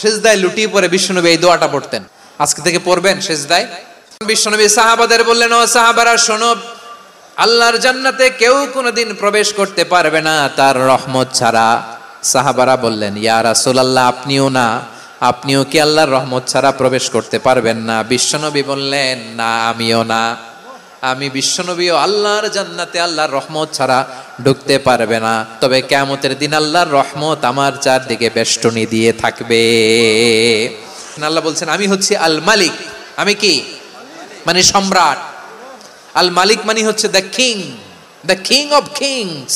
সিজদায় লুটিয়ে পড়ে বিশ্বনবী এই দোয়াটা পড়তেন। আজকে থেকে পড়বেন সিজদায়। বিশ্বনবী সাহাবাদের বললেন, ও সাহাবারা শোনো, আল্লাহর জান্নাতে কেউ কোনোদিন প্রবেশ করতে পারবে না তার রহমত ছাড়া। সাহাবারা বললেন, ইয়া রাসূলুল্লাহ, আপনিও কি আল্লাহর রহমত ছাড়া প্রবেশ করতে পারবেন না? বিশ্বনবী বললেন, না, আমিও না। আমি বিশ্বনবীও আল্লাহর জান্নাতে আল্লাহর রহমত ছাড়া ঢুকতে পারবে না, তবে কিয়ামতের দিন আল্লাহর রহমত আমার চারদিকে বেষ্টনী দিয়ে থাকবে। আল্লাহ বলছেন, আমি হচ্ছি আল মালিক। আমি কি? মানে সম্রাট। আল মালিক মানে হচ্ছে দ্য কিং অফ কিংস,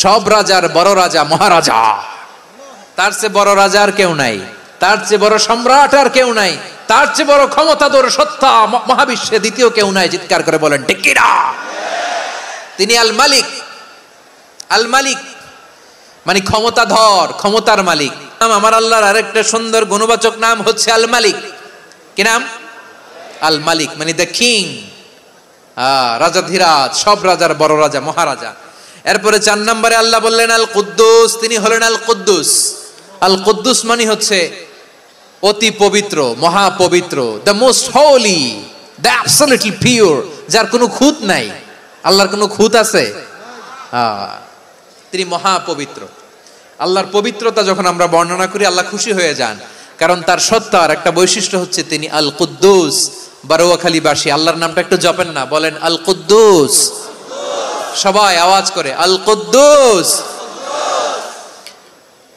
সব রাজার বড় রাজা, মহারাজা। তার চেয়ে বড় রাজা আর কেউ নাই, তার চেয়ে বড় সম্রাট আর কেউ নাই, তার চেয়ে বড় ক্ষমতাধর সত্তা মহাবিশ্বে দ্বিতীয় কেউ নাই। চিৎকার করে বলেন ঠিক কিনা? তিনি আল মালিক। আল মালিক মানে ক্ষমতাধর, ক্ষমতার মালিক। আমার আল্লাহর আরেকটা সুন্দর গুণবাচক নাম হচ্ছে আল মালিক। কি নাম? আল মালিক মানে দ্য কিং, রাজাধিরাজ, সব রাজার বড় রাজা, মহারাজা। এরপরে 4 নম্বরে আল্লাহ বললেন আল কুদ্দুস, তিনি হলেন আল কুদ্দুস। আল কুদ্দুস মানে হচ্ছে অতি পবিত্র, মহাপবিত্র, the most holy, the absolutely pure, যার কোনো খুঁত নাই। আল্লাহর কোনো খুঁত আছে? তিনি মহাপবিত্র। আল্লাহর পবিত্রতা যখন আমরা বর্ণনা করি আল্লাহ খুশি হয়ে যান, কারণ তার সত্তার একটা বৈশিষ্ট্য হচ্ছে তিনি আল কুদ্দুস। বারোয়াখালীবাসী আল্লাহর নামটা একটু জপেন না, বলেন আল কুদ্দুস। সবাই আওয়াজ করে আল কুদ্দুস।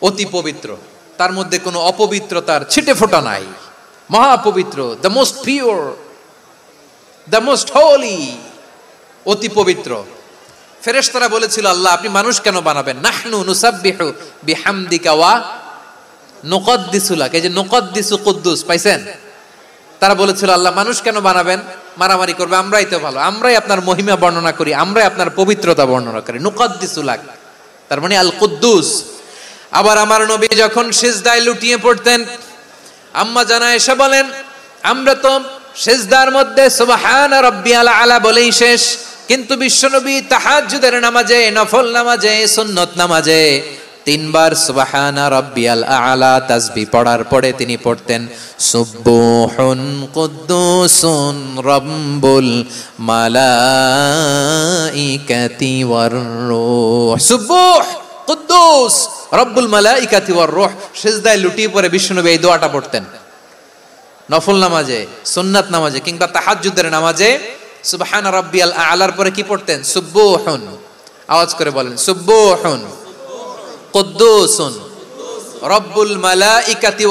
অতি পবিত্র, তার মধ্যে কোনো অপবিত্রতার ছিটে ফোঁটা নাই। মহাপবিত্র, the most pure, the most holy, অতি পবিত্র। ফেরেশতারা বলেছিল, আল্লাহ আপনি মানুষ কেন বানাবেন? নাহনু নুসাব্বিহু বিহামদিকা ওয়া নুকদ্দিসু লাক। এই যে নুকদ্দিসু কুদ্দুস পাইছেন? তারা বলেছিল, আল্লাহ মানুষ কেন বানাবেন? মারামারি করবে, আমরাই তো ভালো, আমরাই আপনার মহিমা বর্ণনা করি, আমরাই আপনার পবিত্রতা বর্ণনা করি। নুকদ্দিসু লাক তার মানে আল কুদ্দুস। আবার আমার নবী যখন সিজদায় লুটিয়ে পড়তেন, আম্মা জানা এসে বলেন, আমরা তো সিজদার মধ্যে সুবহান রাব্বিয়াল আলা বলেই শেষ, কিন্তু বিশ্বনবী তাহাজ্জুদের নামাজে, নফল নামাজে, সুন্নত নামাজে 3 বার সুবহান রাব্বিয়াল আলা তাসবিহ পড়ার পরে তিনি পড়তেন সুবহুন কুদ্দুসুন রাব্বুল মালাইকাতি ওয়ার রূহ। সুবহ কুদ্দুস রব্বুল মালাইকাতি ওয়ার রূহ। সিজদায় লুটিয়ে পড়ে বিশ্বনবী এই দোয়াটা পড়তেন। নফল নামাজে, সুন্নাত নামাজে কিংবা তাহাজ্জুদের নামাজে সুবহান রাব্বিয়াল আলার পরে কি পড়তেন? সুবহুন। আওয়াজ করে বলেন সুবহুন কুদ্দুসুন রব্বুল মালাইকাতি